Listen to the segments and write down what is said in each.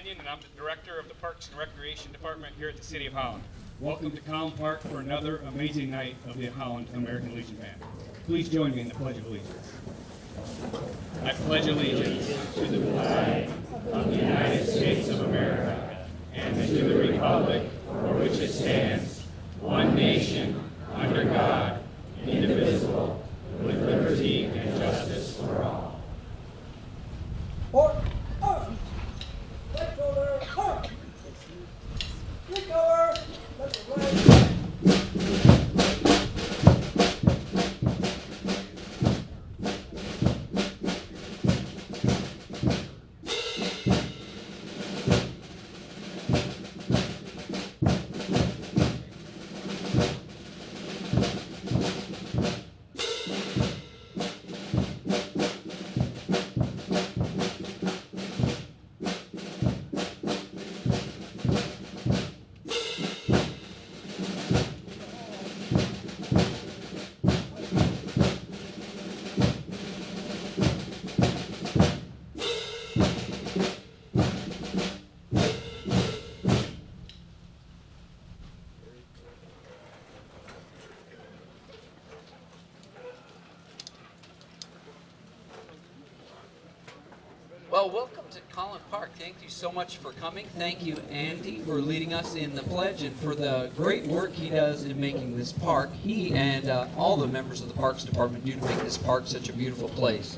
And I'm the Director of the Parks and Recreation Department here at the City of Holland. Welcome to Kollen Park for another amazing night of the Holland American Legion Band. Please join me in the Pledge of Allegiance. I pledge allegiance to the flag of the United States of America and to the republic for which it stands, one nation, under God, indivisible, with liberty and justice for all. Well, welcome to Kollen Park. Thank you so much for coming. Thank you, Andy, for leading us in the pledge and for the great work he does in making this park. He and all the members of the Parks Department do to make this park such a beautiful place.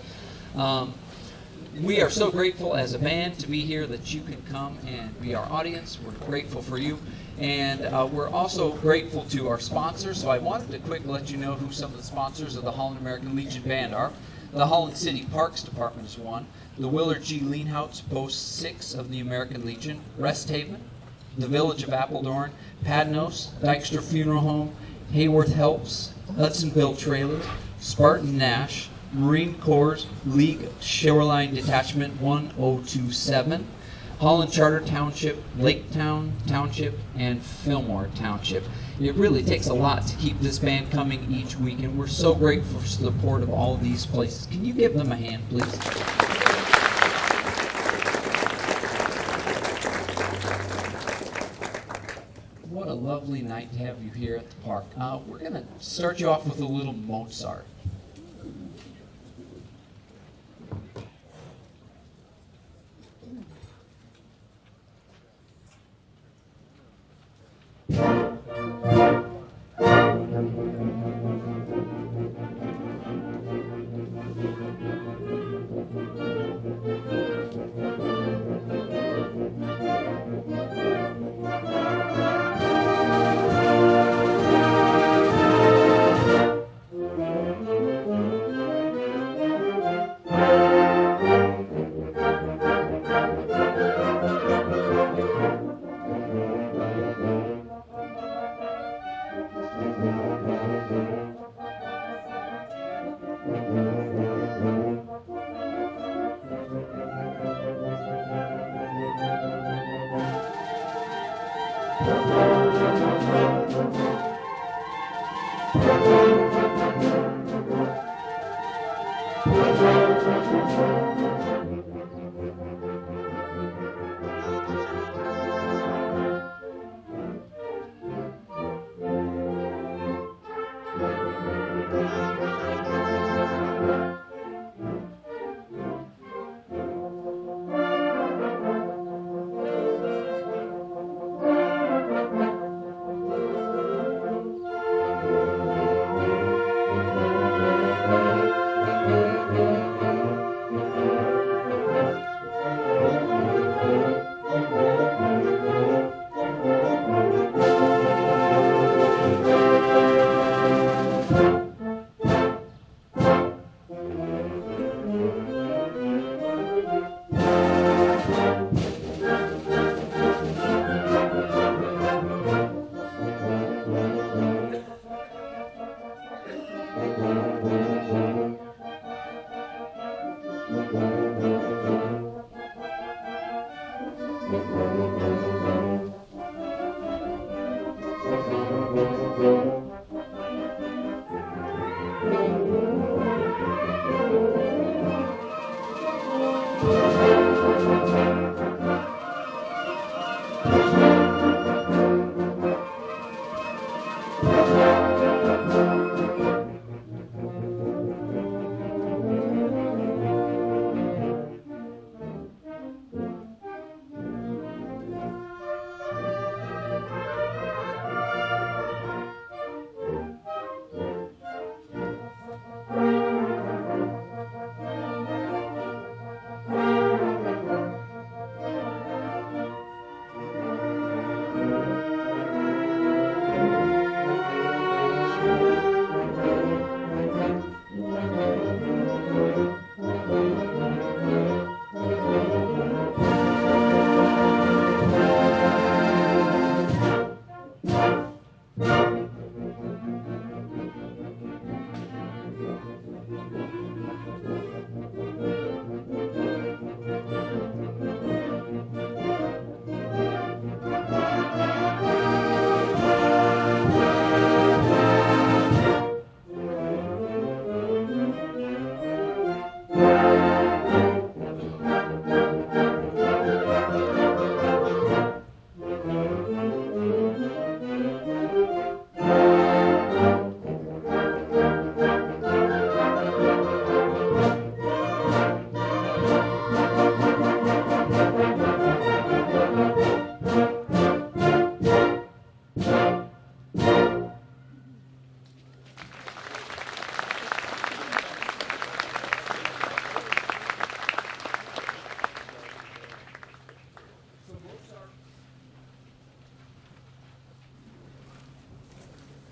We are so grateful as a band to be here that you can come and be our audience. We're grateful for you. And we're also grateful to our sponsors. So I wanted to quickly let you know who some of the sponsors of the Holland American Legion Band are. The Holland City Parks Department is one. The Willard G. Leanhouse boasts 6 of the American Legion. Rest Haven, the Village of Appledorn, Padnos, Dykstra Funeral Home, Hayworth Helps, Hudsonville Trailers, Spartan Nash, Marine Corps League Shoreline Detachment 1027, Holland Charter Township, Laketown Township, and Fillmore Township. It really takes a lot to keep this band coming each week, and we're so grateful for the support of all of these places. Can you give them a hand, please? What a lovely night to have you here at the park. We're going to start you off with a little Mozart.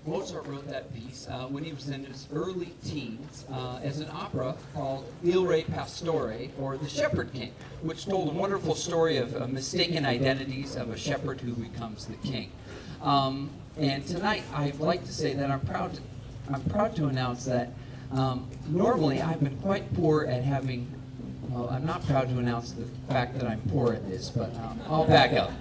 Mozart wrote that piece when he was in his early teens as an opera called Il Re Pastore, or The Shepherd King, which told a wonderful story of mistaken identities of a shepherd who becomes the king. And tonight, I'd like to say that I'm proud to announce that normally I've been quite poor at having. Well, I'm not proud to announce the fact that I'm poor at this, but I'll back up.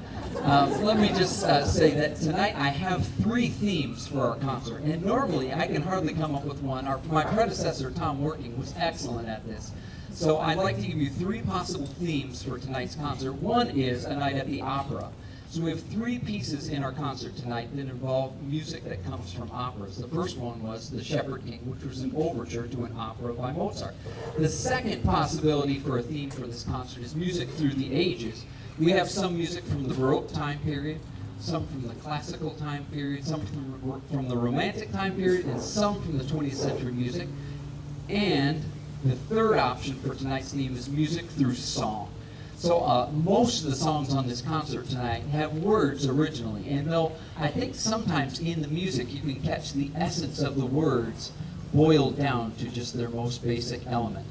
Let me just say that tonight I have 3 themes for our concert, and normally I can hardly come up with one. My predecessor, Tom Working, was excellent at this. So I'd like to give you 3 possible themes for tonight's concert. One is A Night at the Opera. So we have 3 pieces in our concert tonight that involve music that comes from operas. The first one was The Shepherd King, which was an overture to an opera by Mozart. The second possibility for a theme for this concert is music through the ages. We have some music from the Baroque time period, some from the classical time period, some from the Romantic time period, and some from the 20th century music. And the third option for tonight's theme is music through song. So most of the songs on this concert tonight have words originally, and though I think sometimes in the music you can catch the essence of the words boiled down to just their most basic element.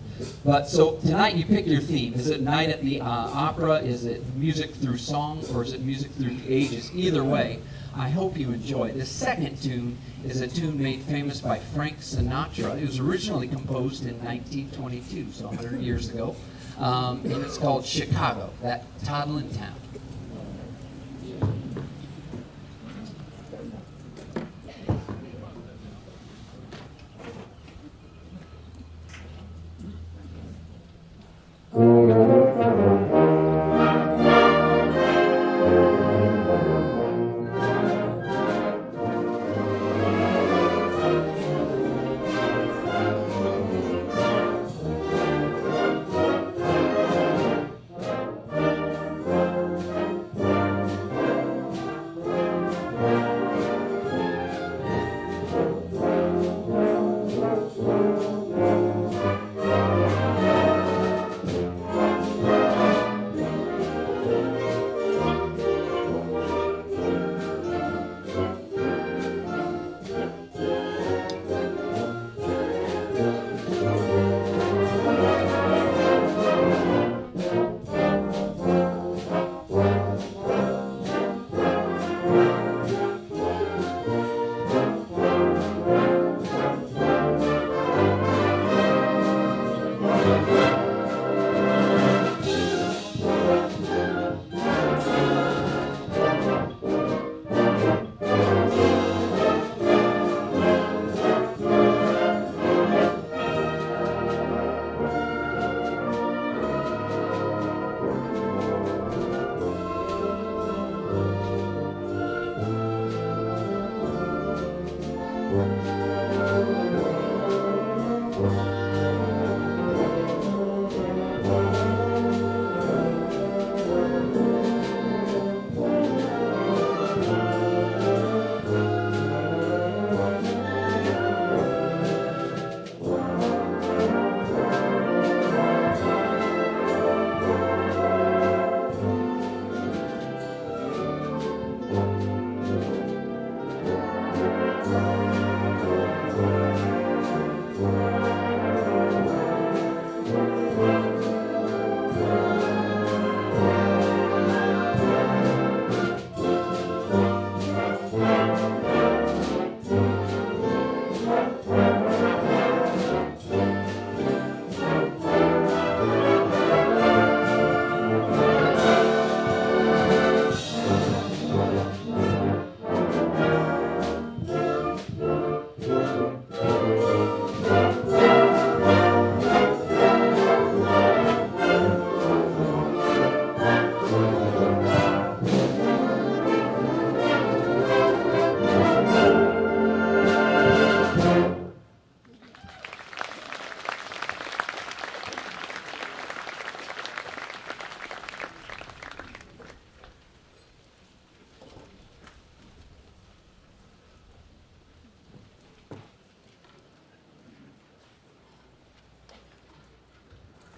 But so tonight you pick your theme. Is it Night at the Opera? Is it music through song? Or is it music through the ages? Either way, I hope you enjoy. The second tune is a tune made famous by Frank Sinatra. It was originally composed in 1922, so 100 years ago. And it's called Chicago, that toddling town.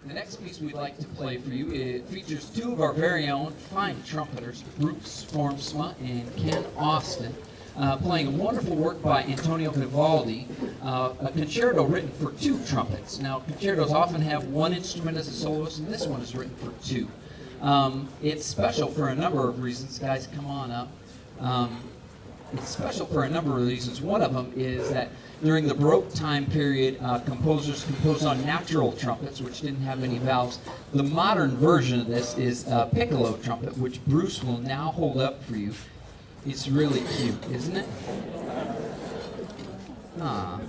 The next piece we'd like to play for you, it features two of our very own fine trumpeters, Bruce Formsma and Ken Austin, playing a wonderful work by Antonio Vivaldi, a concerto written for two trumpets. Now, concertos often have one instrument as a soloist, and this one is written for two. It's special for a number of reasons. Guys, come on up. It's special for a number of reasons. One of them is that during the Baroque time period, composers composed on natural trumpets, which didn't have any valves. The modern version of this is a piccolo trumpet, which Bruce will now hold up for you. It's really cute, isn't it? Ah.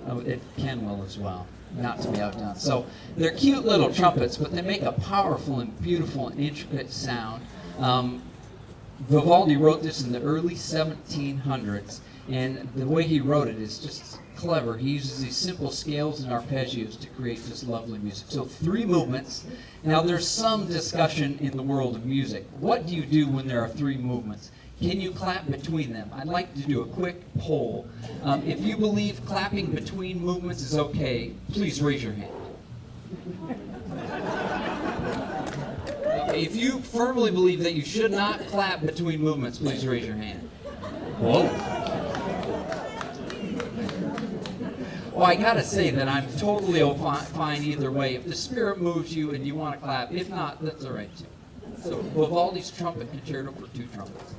Oh, Ken will as well, not to be outdone. So they're cute little trumpets, but they make a powerful and beautiful and intricate sound. Vivaldi wrote this in the early 1700s, and the way he wrote it is just clever. He uses these simple scales and arpeggios to create this lovely music. So 3 movements. Now there's some discussion in the world of music. What do you do when there are 3 movements? Can you clap between them? I'd like to do a quick poll. If you believe clapping between movements is okay, please raise your hand. If you firmly believe that you should not clap between movements, please raise your hand. Whoa. Well, I gotta say that I'm totally fine either way. If the spirit moves you and you want to clap, if not, that's all right too. So Vivaldi's Trumpet Concerto for 2 trumpets.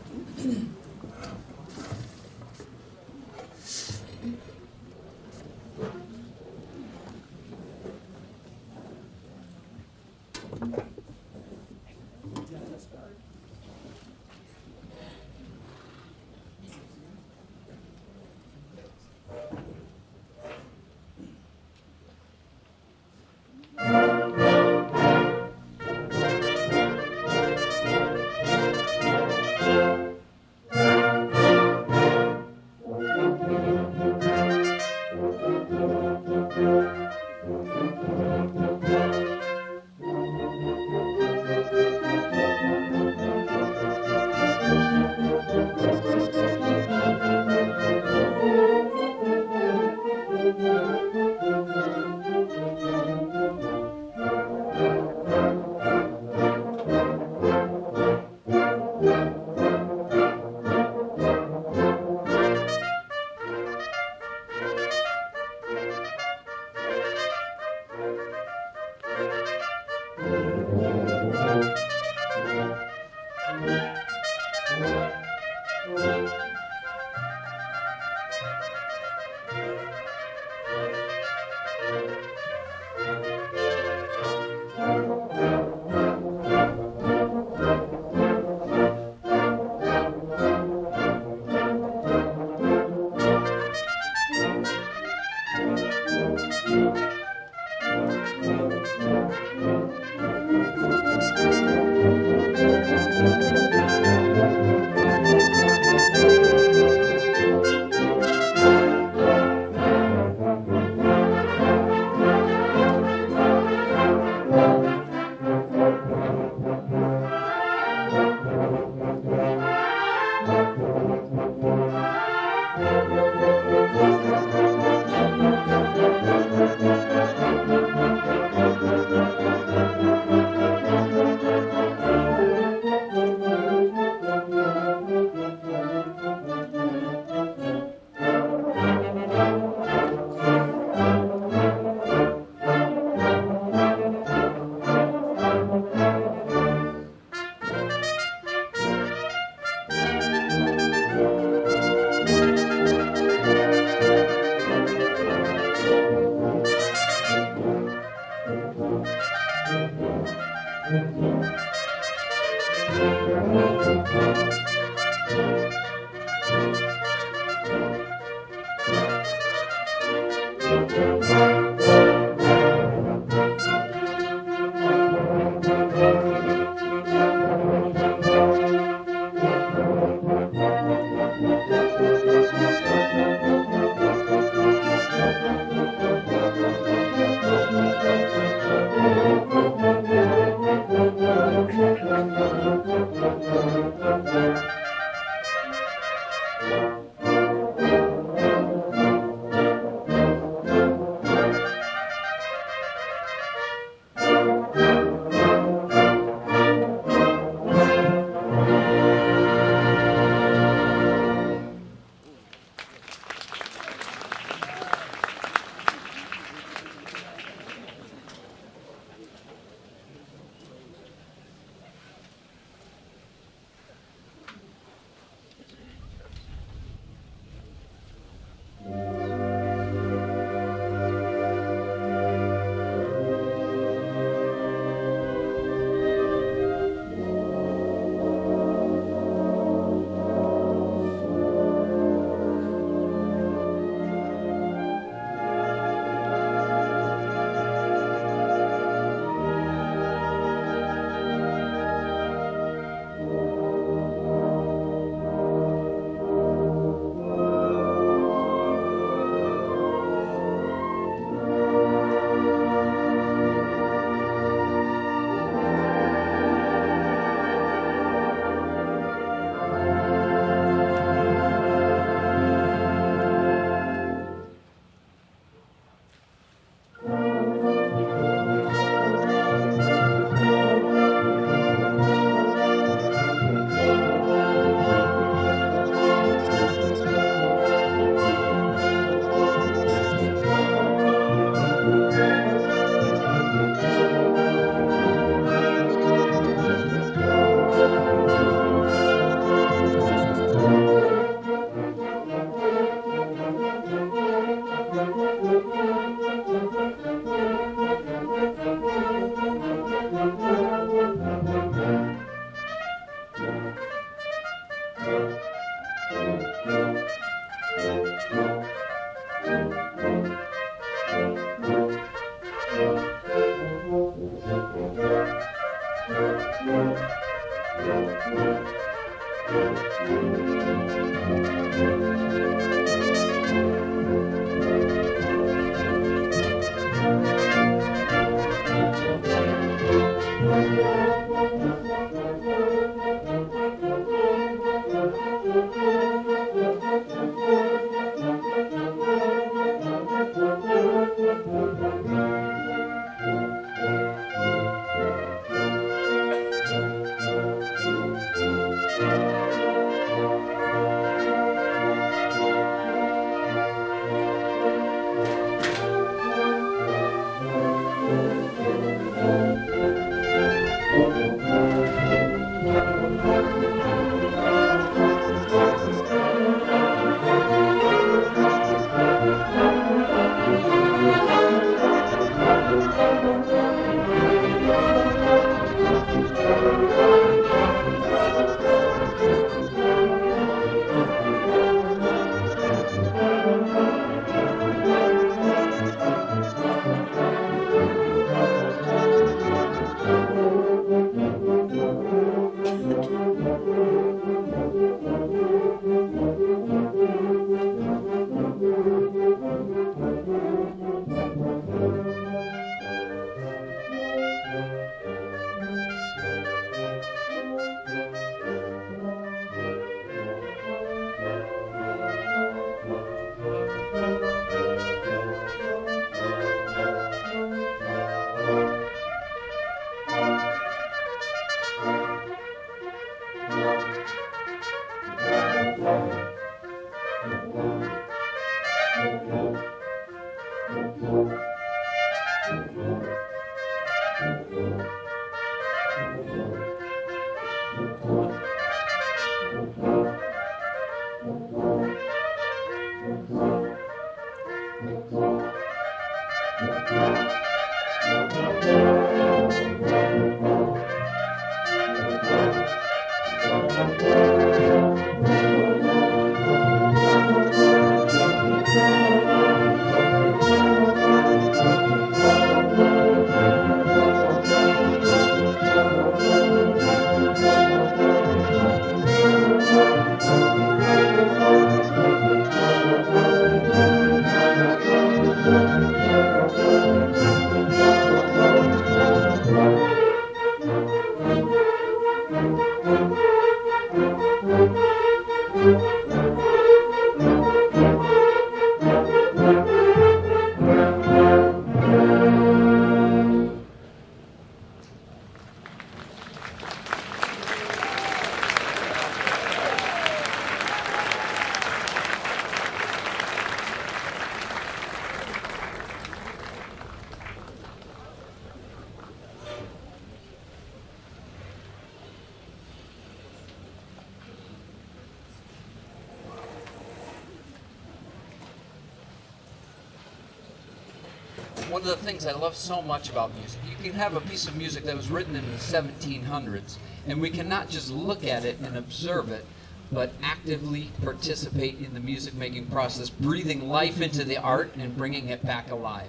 One of the things I love so much about music, you can have a piece of music that was written in the 1700s, and we cannot just look at it and observe it, but actively participate in the music-making process, breathing life into the art and bringing it back alive.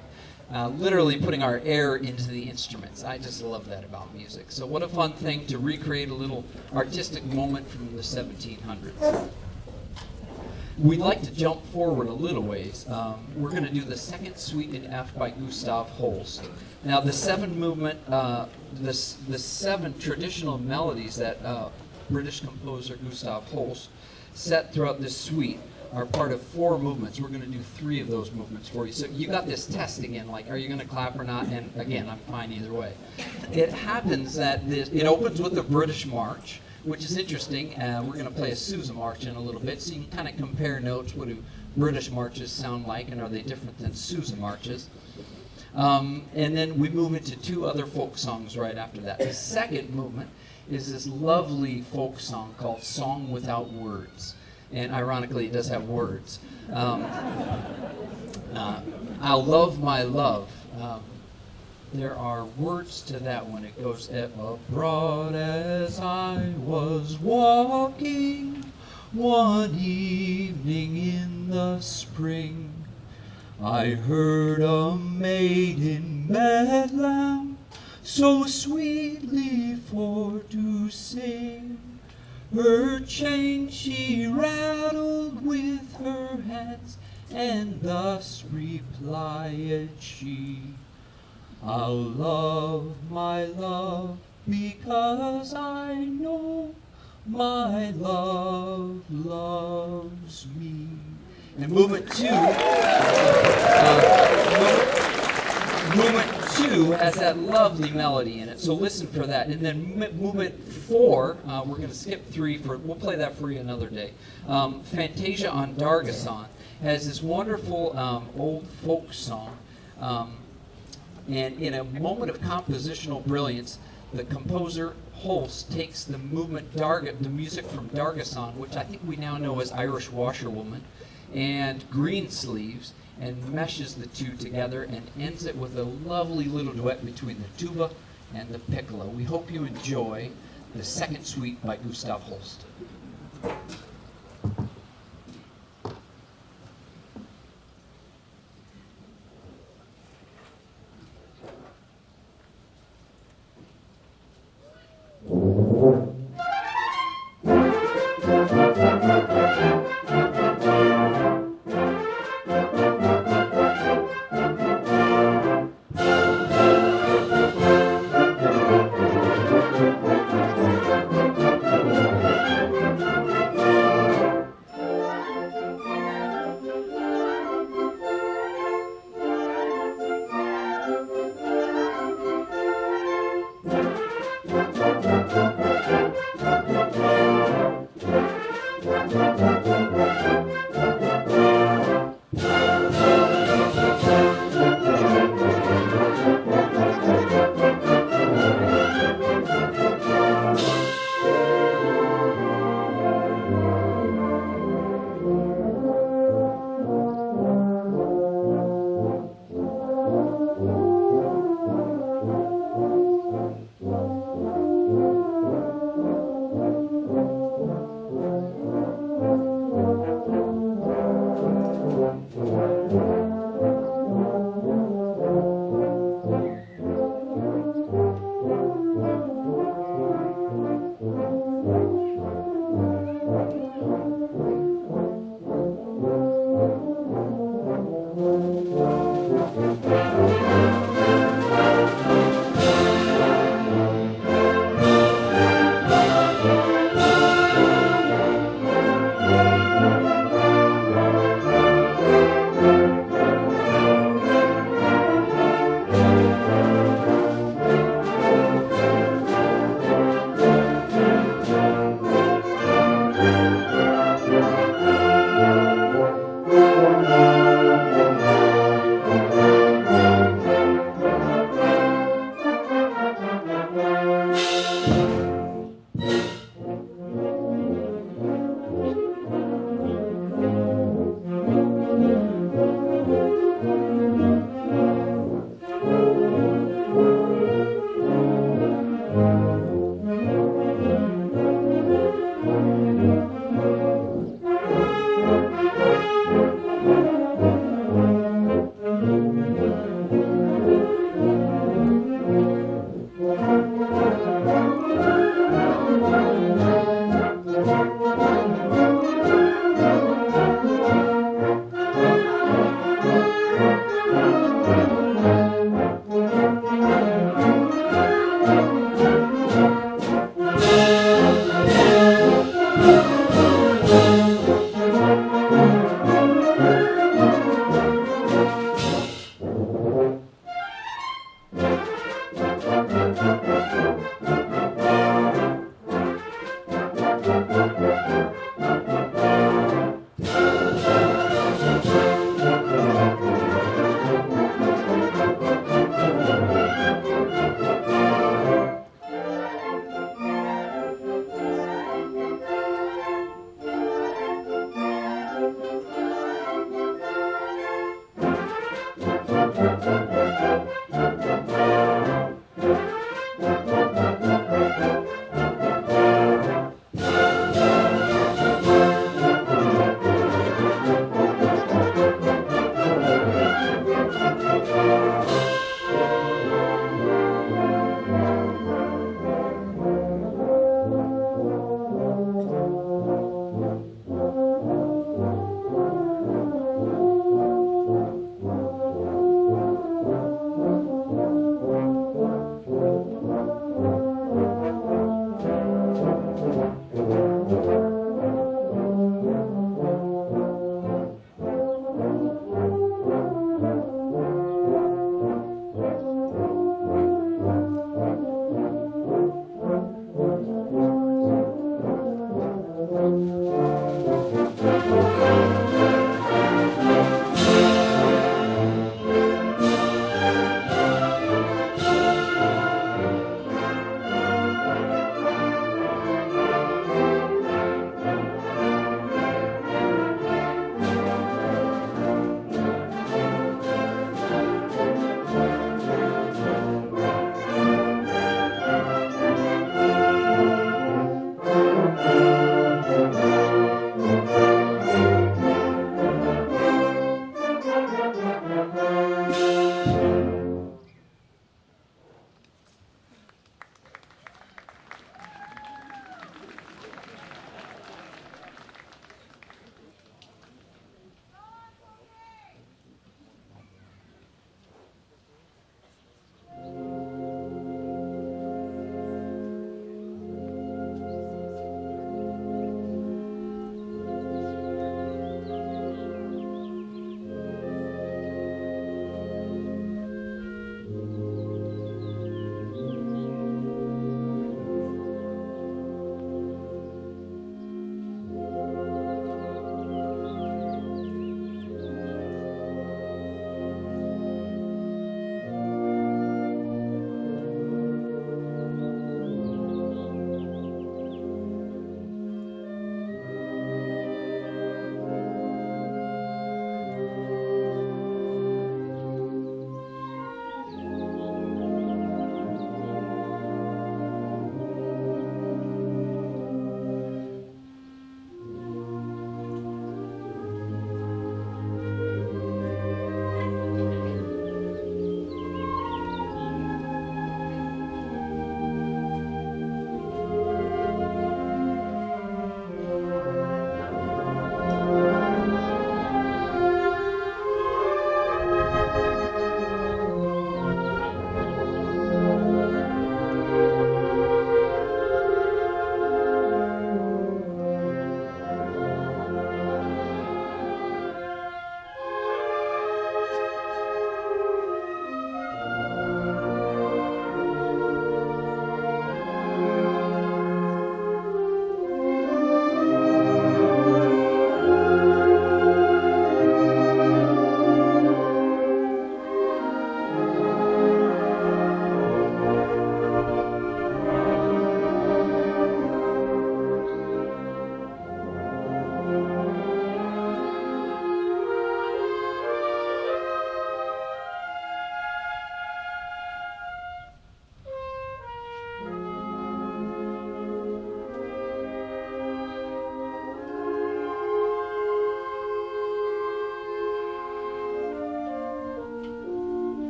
Literally putting our air into the instruments. I just love that about music. So what a fun thing to recreate a little artistic moment from the 1700s. We'd like to jump forward a little ways. We're going to do the second suite in F by Gustav Holst. Now, the seven movement, the seven traditional melodies that British composer Gustav Holst set throughout this suite are part of 4 movements. We're going to do 3 of those movements for you. So you got this test again, like, are you going to clap or not? And again, I'm fine either way. It happens that it opens with the British March, which is interesting. We're going to play a Sousa March in a little bit, so you can kind of compare notes. What do British marches sound like, and are they different than Sousa marches? And then we move into 2 other folk songs right after that. The second movement is this lovely folk song called Song Without Words. And ironically, it does have words. I'll love my love. There are words to that one. It goes, abroad as I was walking one evening in the spring, I heard a maid in Bedlam so sweetly for to sing. Her chain she rattled with her hands, and thus replied she, I'll love my love because I know my love loves me. And movement 2, movement 2 has that lovely melody in it, so listen for that. And then movement 4, we're going to skip 3, we'll play that for you another day. Fantasia on Dargason has this wonderful old folk song. And in a moment of compositional brilliance, the composer Holst takes the movement the music from Dargason, which I think we now know as Irish Washerwoman, and Greensleeves, and meshes the 2 together and ends it with a lovely little duet between the tuba and the piccolo. We hope you enjoy the second suite by Gustav Holst.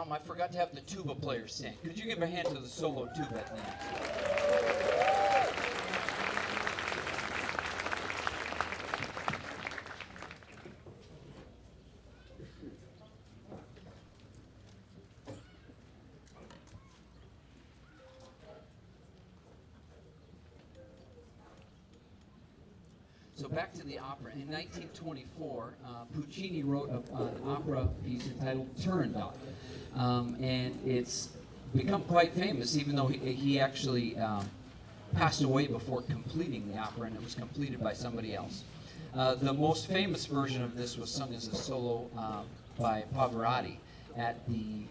Tom, I forgot to have the tuba player sing. Could you give a hand to the solo tuba at the end? So back to the opera. In 1924, Puccini wrote an opera piece entitled Turandot. And it's become quite famous, even though he actually passed away before completing the opera, and it was completed by somebody else. The most famous version of this was sung as a solo by Pavarotti at the,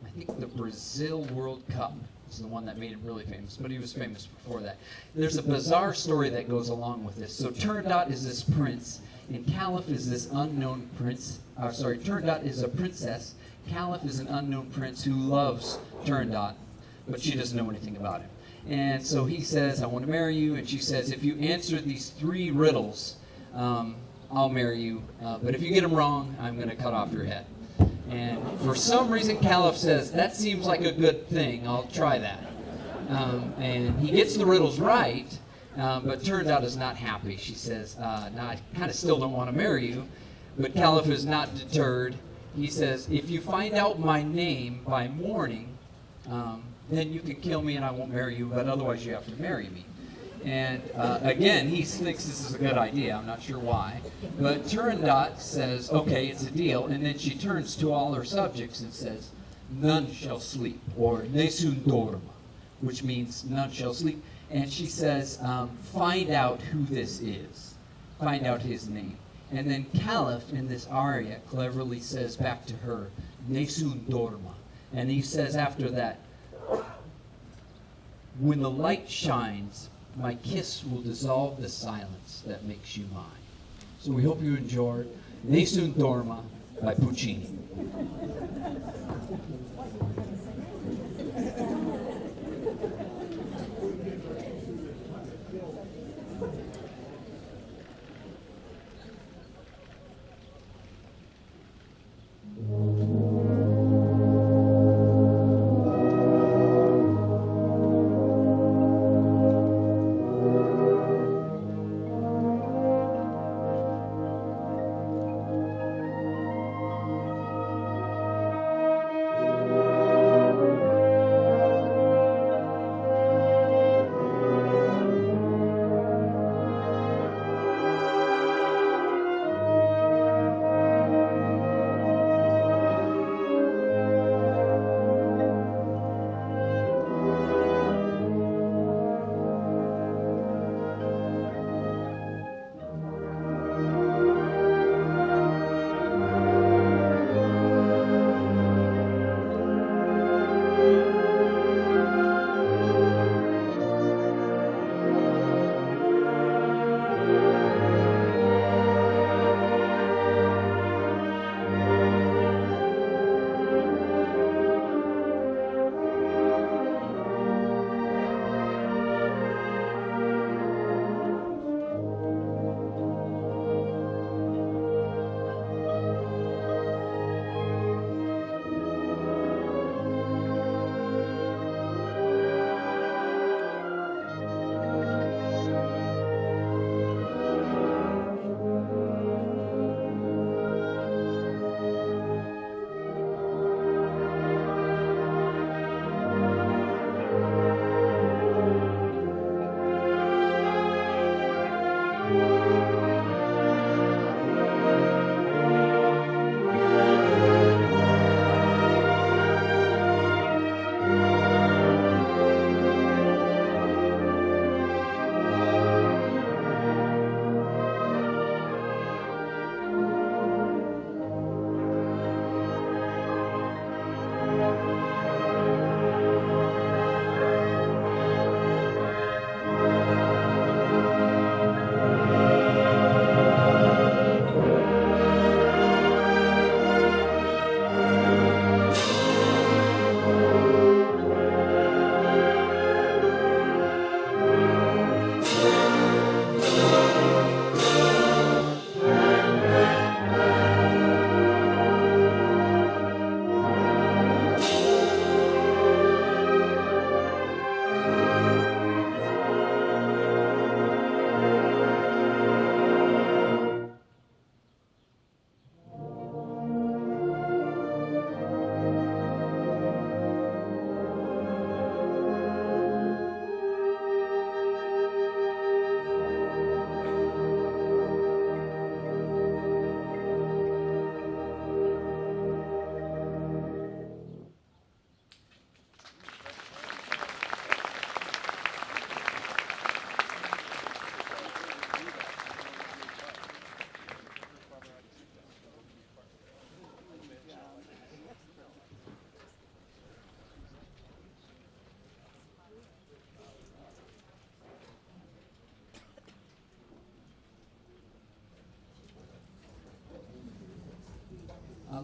I think the Brazil World Cup. Is the one that made him really famous, but he was famous before that. There's a bizarre story that goes along with this. So Turandot is this prince, and Caliph is this unknown prince. Turandot is a princess. Caliph is an unknown prince who loves Turandot, but she doesn't know anything about him. And so he says, I want to marry you, and she says, if you answer these 3 riddles, I'll marry you, but if you get them wrong, I'm going to cut off your head. And for some reason, Caliph says, that seems like a good thing, I'll try that. And he gets the riddles right, but Turandot is not happy. She says, no, I kind of still don't want to marry you. But Caliph is not deterred. He says, if you find out my name by morning, then you can kill me and I won't marry you, but otherwise you have to marry me. And again, he thinks this is a good idea. I'm not sure why. But Turandot says, okay, it's a deal. And then she turns to all her subjects and says, none shall sleep, or nessun dorma, which means none shall sleep. And she says, find out who this is. Find out his name. And then Caliph, in this aria, cleverly says back to her, nessun dorma. And he says after that, when the light shines, my kiss will dissolve the silence that makes you mine. So we hope you enjoyed Nessun Dorma by Puccini.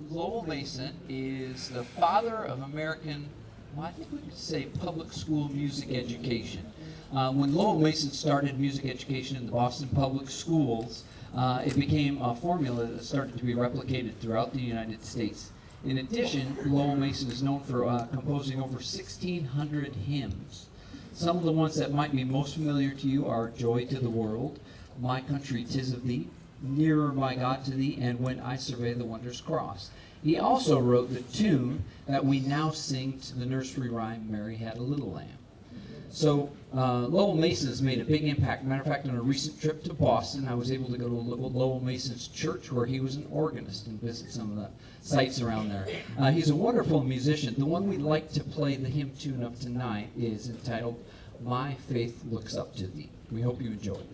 Lowell Mason is the father of American, well, I think we could say public school music education. When Lowell Mason started music education in the Boston public schools, it became a formula that started to be replicated throughout the United States. In addition, Lowell Mason is known for composing over 1,600 hymns. Some of the ones that might be most familiar to you are Joy to the World, My Country 'Tis of Thee, Nearer My God to Thee, and When I Survey the Wondrous Cross. He also wrote the tune that we now sing to the nursery rhyme, Mary Had a Little Lamb. So Lowell Mason has made a big impact. Matter of fact, on a recent trip to Boston, I was able to go to Lowell Mason's church where he was an organist and visit some of the sites around there. He's a wonderful musician. The one we'd like to play the hymn tune of tonight is entitled, My Faith Looks Up to Thee. We hope you enjoy it.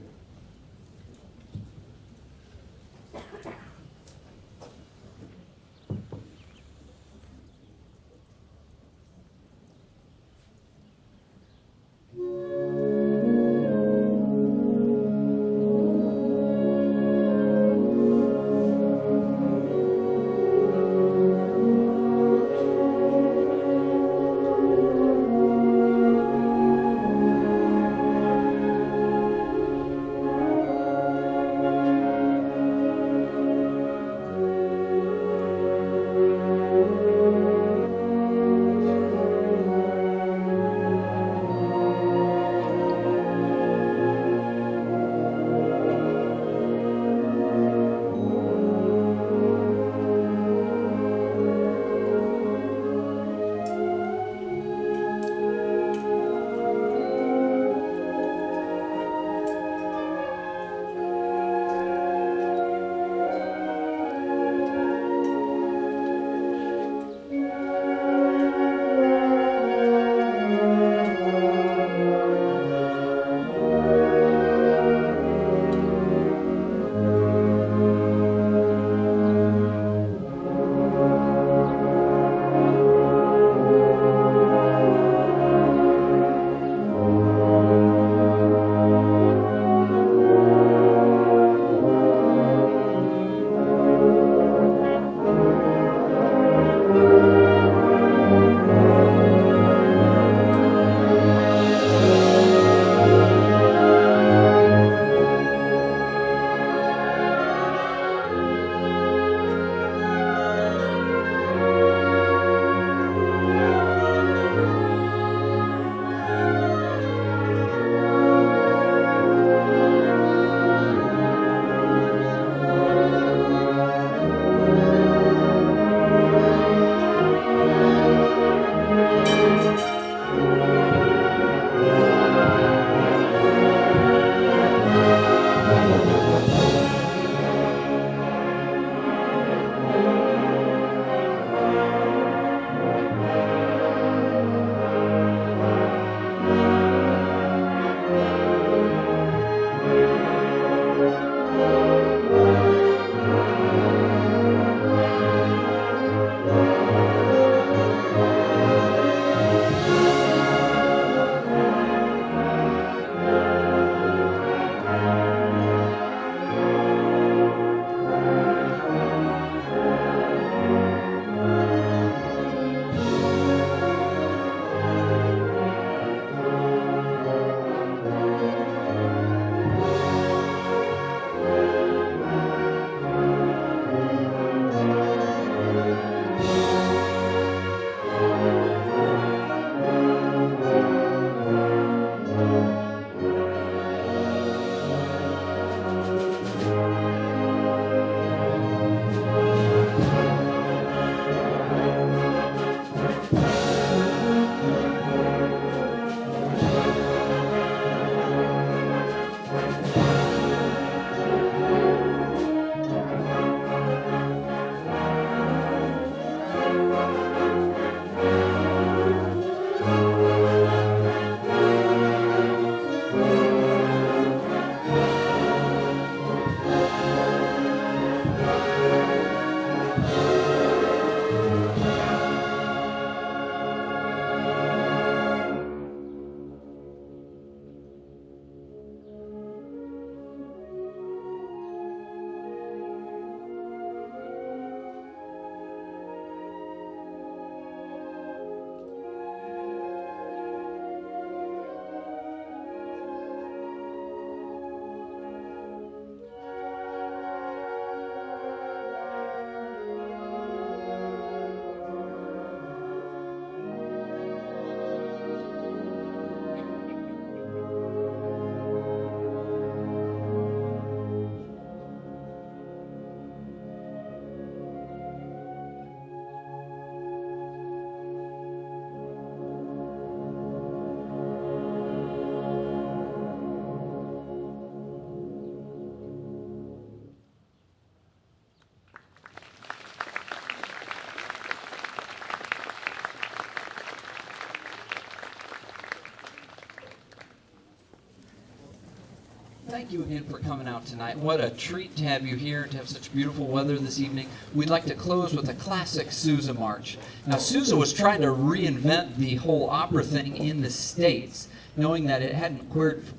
thank you again for coming out tonight. What a treat to have you here and to have such beautiful weather this evening. We'd like to close with a classic Sousa march. Now, Sousa was trying to reinvent the whole opera thing in the States, knowing that it hadn't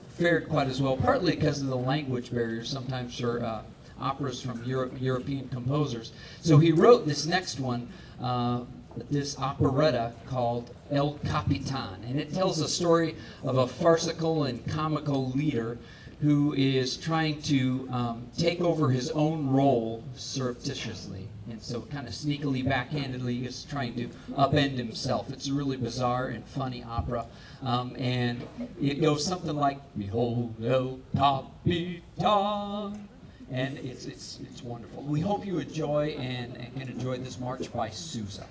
fared quite as well, partly because of the language barrier sometimes for operas from European composers. So he wrote this next one, this operetta called El Capitan, and it tells the story of a farcical and comical leader who is trying to take over his own role surreptitiously, and so kind of sneakily, backhandedly, is trying to upend himself. It's a really bizarre and funny opera, and it goes something like, "Behold El Capitan," and it's wonderful. We hope you enjoy and can enjoy this march by Sousa.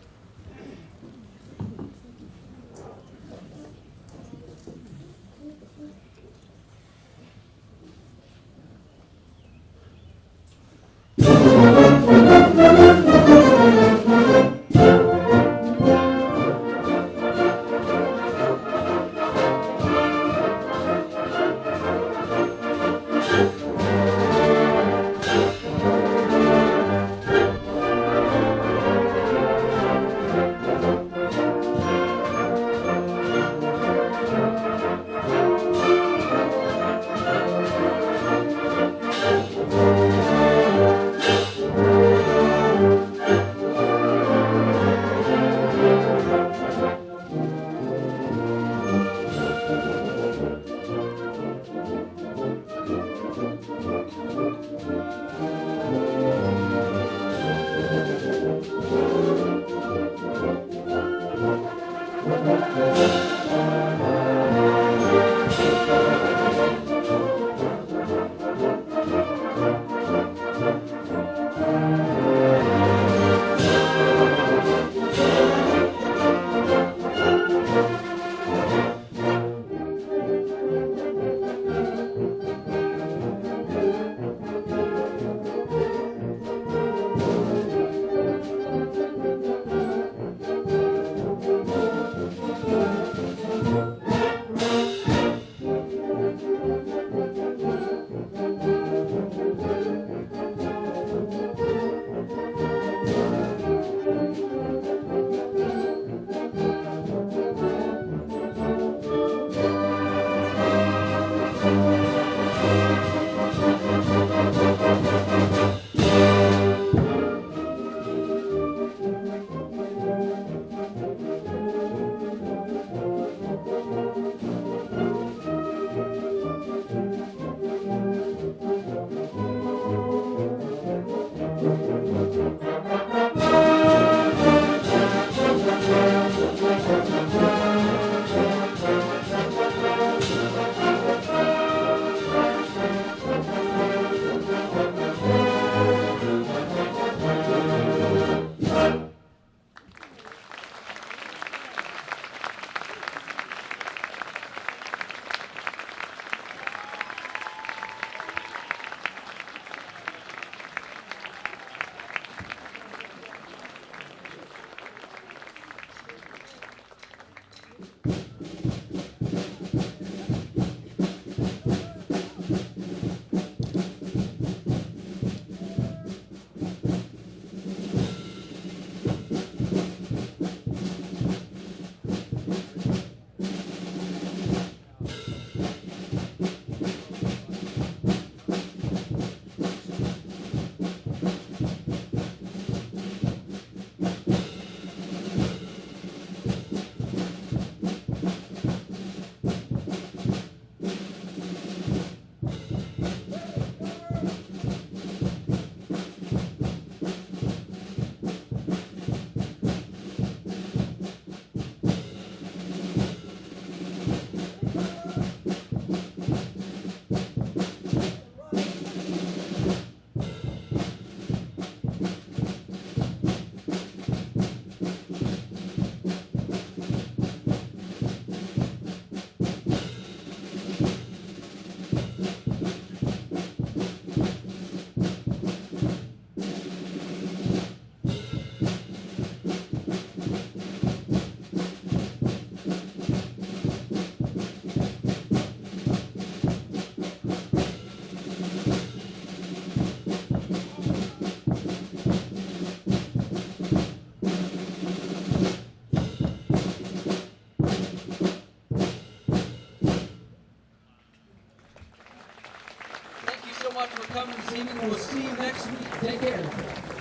much for coming this evening. We'll see you next week. Take care.